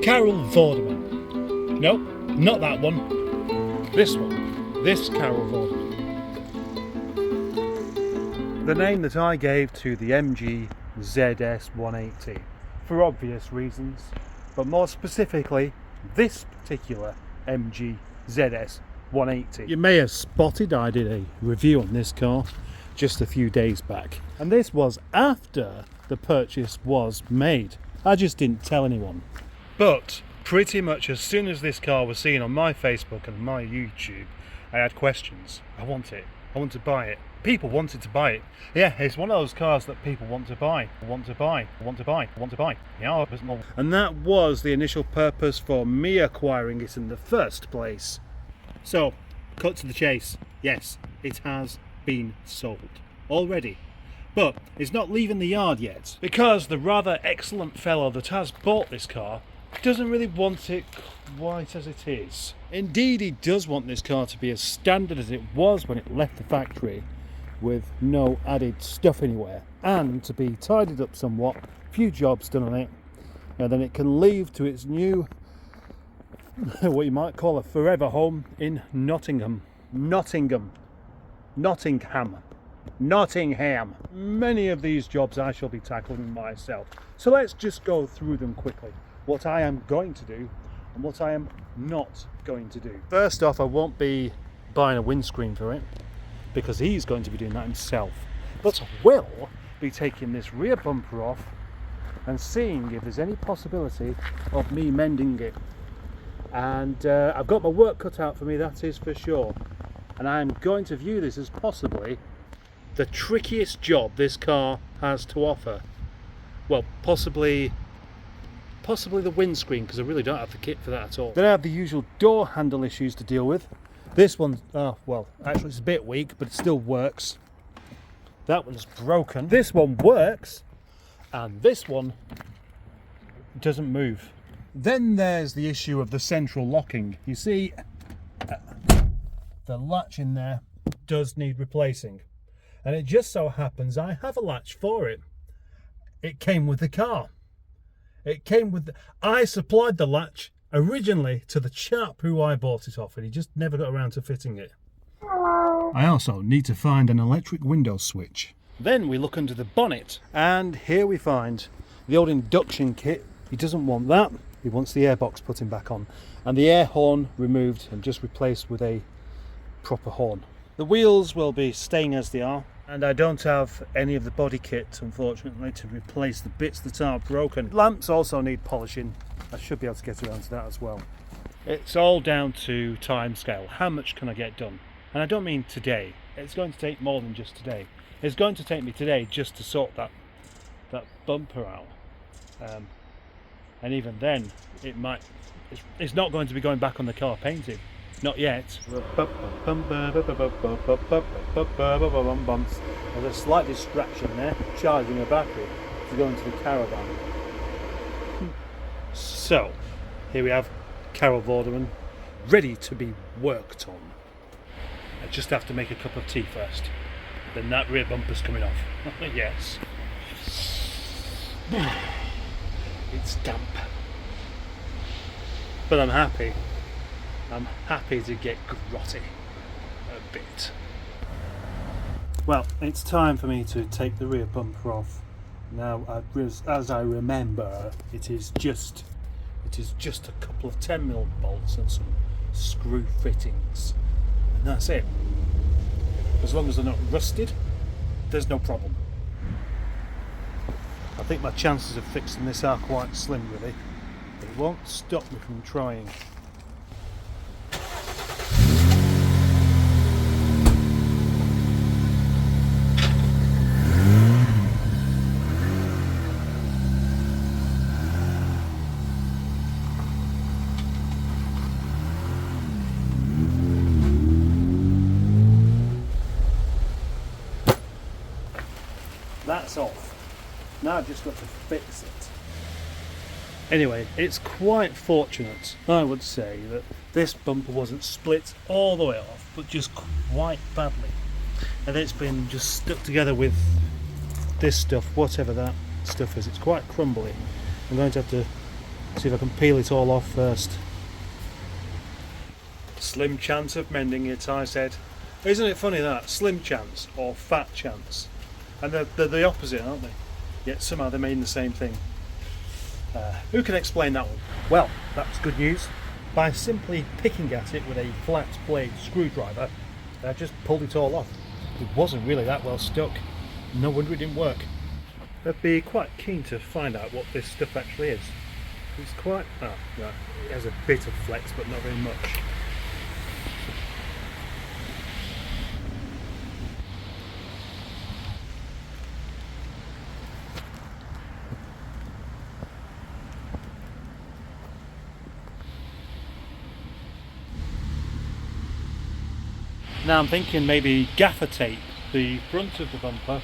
Carol Vordeman. No, not that one. This one. This Carol Vordeman. The name that I gave to the MG ZS 180 for obvious reasons, but more specifically this particular MG ZS 180. You may have spotted I did a review on this car just a few days back, and this was after the purchase was made. I just didn't tell anyone. But pretty much as soon as this car was seen on my Facebook and my YouTube, I had questions. I want it. I want to buy it. People wanted to buy it. Yeah, it's one of those cars that people want to buy. Yeah, and that was the initial purpose for me acquiring it in the first place. So, cut to the chase. Yes, it has been sold already. But it's not leaving the yard yet, because the rather excellent fellow that has bought this car doesn't really want it quite as it is. Indeed, he does want this car to be as standard as it was when it left the factory, with no added stuff anywhere, and to be tidied up somewhat, a few jobs done on it, and then it can leave to its new, what you might call a forever home in Nottingham. Many of these jobs I shall be tackling myself. So let's just go through them quickly. What I am going to do and what I am not going to do. First off, I won't be buying a windscreen for it, because he's going to be doing that himself. But I will be taking this rear bumper off and seeing if there's any possibility of me mending it. And I've got my work cut out for me, that is for sure. And I'm going to view this as possibly the trickiest job this car has to offer. Well, possibly the windscreen, because I really don't have the kit for that at all. Then I have the usual door handle issues to deal with. This one, well, actually it's a bit weak, but it still works. That one's broken. This one works, and this one doesn't move. Then there's the issue of the central locking. You see, the latch in there does need replacing. And it just so happens I have a latch for it. It came with the car. I supplied the latch originally to the chap who I bought it off, and he just never got around to fitting it. I also need to find an electric window switch. Then we look under the bonnet, and here we find the old induction kit. He doesn't want that. He wants the airbox putting back on, and the air horn removed and just replaced with a proper horn. The wheels will be staying as they are, and I don't have any of the body kit, unfortunately, to replace the bits that are broken. Lamps also need polishing. I should be able to get around to that as well. It's all down to time scale. How much can I get done? And I don't mean today. It's going to take more than just today. It's going to take me today just to sort that bumper out. And even then, it's not going to be going back on the car painted. Not yet. There's a slight distraction there, charging a battery to go into the caravan. So, here we have Carol Vordeman, ready to be worked on. I just have to make a cup of tea first. Then that rear bumper's coming off. Yes. It's damp. But I'm happy. I'm happy to get grotty a bit. Well, it's time for me to take the rear bumper off. Now, as I remember, it is just a couple of 10mm bolts and some screw fittings, and that's it. As long as they're not rusted, there's no problem. I think my chances of fixing this are quite slim, really, but it won't stop me from trying. That's off. Now I've just got to fix it. Anyway, it's quite fortunate, I would say, that this bumper wasn't split all the way off, but just quite badly. And it's been just stuck together with this stuff, whatever that stuff is. It's quite crumbly. I'm going to have to See if I can peel it all off first. Slim chance of mending it, I said. Isn't it funny that? Slim chance or fat chance. And they're the opposite, aren't they? Yet somehow they mean the same thing. Who can explain that one? Well, that's good news. By simply picking at it with a flat blade screwdriver, I just pulled it all off. It wasn't really that well stuck. No wonder it didn't work. I'd be quite keen to find out what this stuff actually is. It's quite... oh, yeah, it has a bit of flex, but not very much. Now I'm thinking maybe gaffer tape the front of the bumper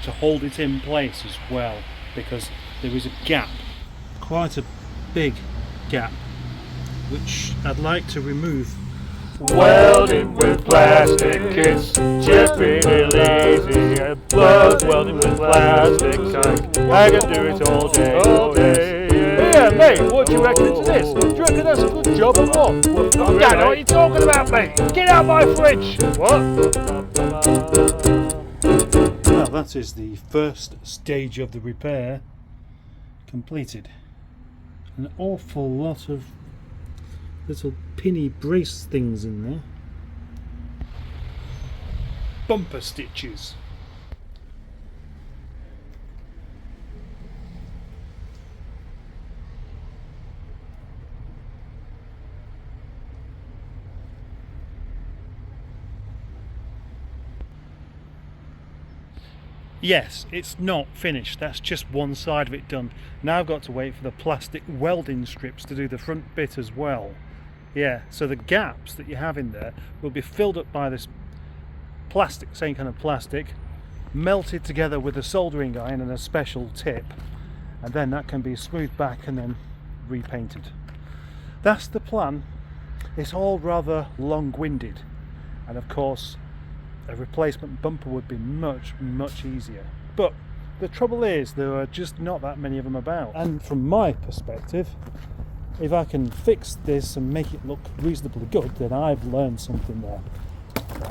to hold it in place as well, because there is a gap, quite a big gap, which I'd like to remove. Welding with plastic, it's just really lazy. And love welding with plastic, I can do it all day, all day. Yeah, mate, what do you reckon to this? Do you reckon that's a good job or what? Well, Dad, what are you talking about, mate? Get out my fridge! What? Well, that is the first stage of the repair completed. An awful lot of little pinny brace things in there. Bumper stitches. Yes, it's not finished, that's just one side of it done. Now I've got to wait for the plastic welding strips to do the front bit as well. Yeah, so the gaps that you have in there will be filled up by this plastic, same kind of plastic, melted together with a soldering iron and a special tip, and then that can be smoothed back and then repainted. That's the plan. It's all rather long-winded, and of course a replacement bumper would be much easier, but the trouble is there are just not that many of them about, and from my perspective, if I can fix this and make it look reasonably good, then I've learned something there,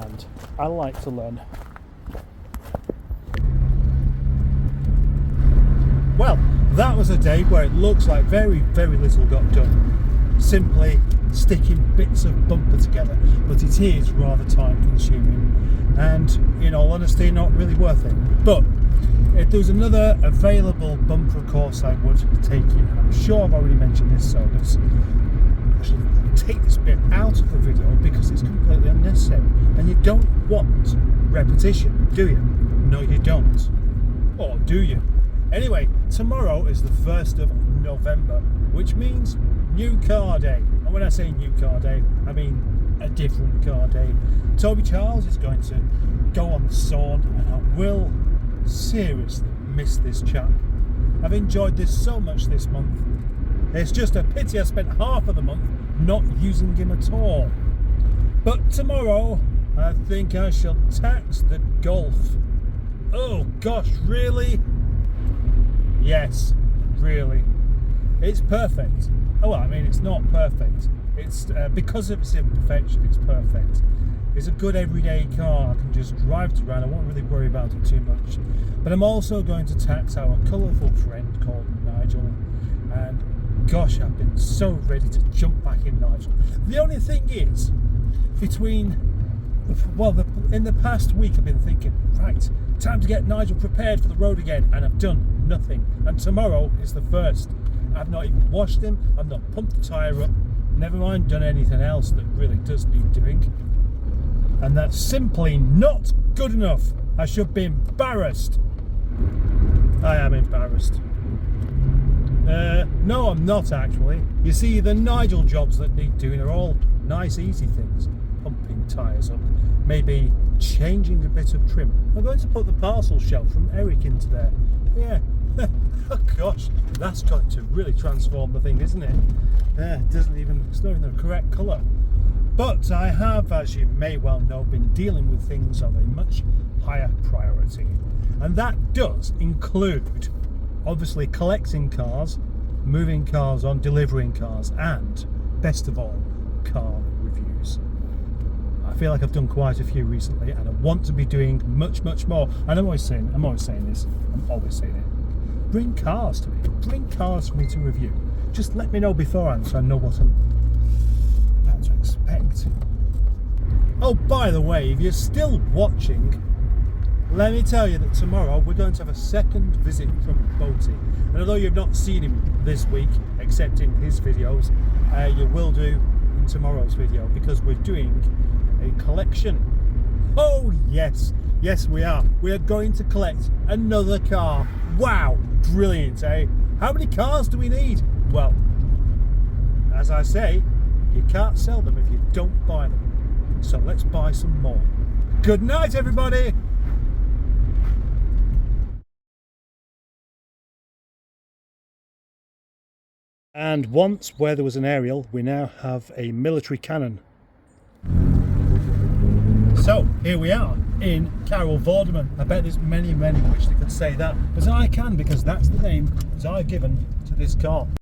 and I like to learn. Well, that was a day where it looks like very little got done, simply sticking bits of bumper together, but it is rather time consuming and, in all honesty, not really worth it. But if there was another available bumper course, I would take it. I'm sure I've already mentioned this, so let's actually take this bit out of the video because it's completely unnecessary, and you don't want repetition, do you? No, you don't. Or do you? Anyway, tomorrow is the 1st of November, which means new car day. And when I say new car day, I mean a different car day. Toby Charles is going to go on the sawn, and I will seriously miss this chap. I've enjoyed this so much this month. It's just a pity I spent half of the month not using him at all. But tomorrow, I think I shall tax the Golf. Oh gosh, really? Yes, really. It's perfect. Oh, well, I mean, it's not perfect. It's because of its imperfection, it's perfect. It's a good everyday car. I can just drive it around. I won't really worry about it too much. But I'm also going to tax our colourful friend called Nigel. And gosh, I've been so ready to jump back in Nigel. The only thing is, in the past week I've been thinking, right, time to get Nigel prepared for the road again, and I've done nothing. And tomorrow is the 1st. I've not even washed him, I've not pumped the tyre up, never mind done anything else that really does need doing. And that's simply not good enough. I should be embarrassed. I am embarrassed. No, I'm not actually. You see, the Nigel jobs that need doing are all nice, easy things. Pumping tyres up, maybe changing a bit of trim. I'm going to put the parcel shelf from Eric into there. Yeah. Oh gosh, that's going to really transform the thing, isn't it? It's not even the correct colour. But I have, as you may well know, been dealing with things of a much higher priority. And that does include, obviously, collecting cars moving cars on, delivering cars, and best of all, car reviews. I feel like I've done quite a few recently, and I want to be doing much more. And I'm always saying this. I'm always saying it. Bring cars to me. Bring cars for me to review. Just let me know beforehand so I know what I'm about to expect. Oh, by the way, if you're still watching, let me tell you that tomorrow we're going to have a second visit from Bonnet. And although you've not seen him this week, except in his videos, you will do in tomorrow's video, because we're doing a collection. Oh yes, yes we are. We are going to collect another car. Wow, brilliant, eh? How many cars do we need? Well, as I say, you can't sell them if you don't buy them. So let's buy some more. Good night, everybody. And once where there was an aerial, we now have a military cannon. So here we are in Vordeman. I bet there's many wish they could say that, but I can, because that's the name that I've given to this car.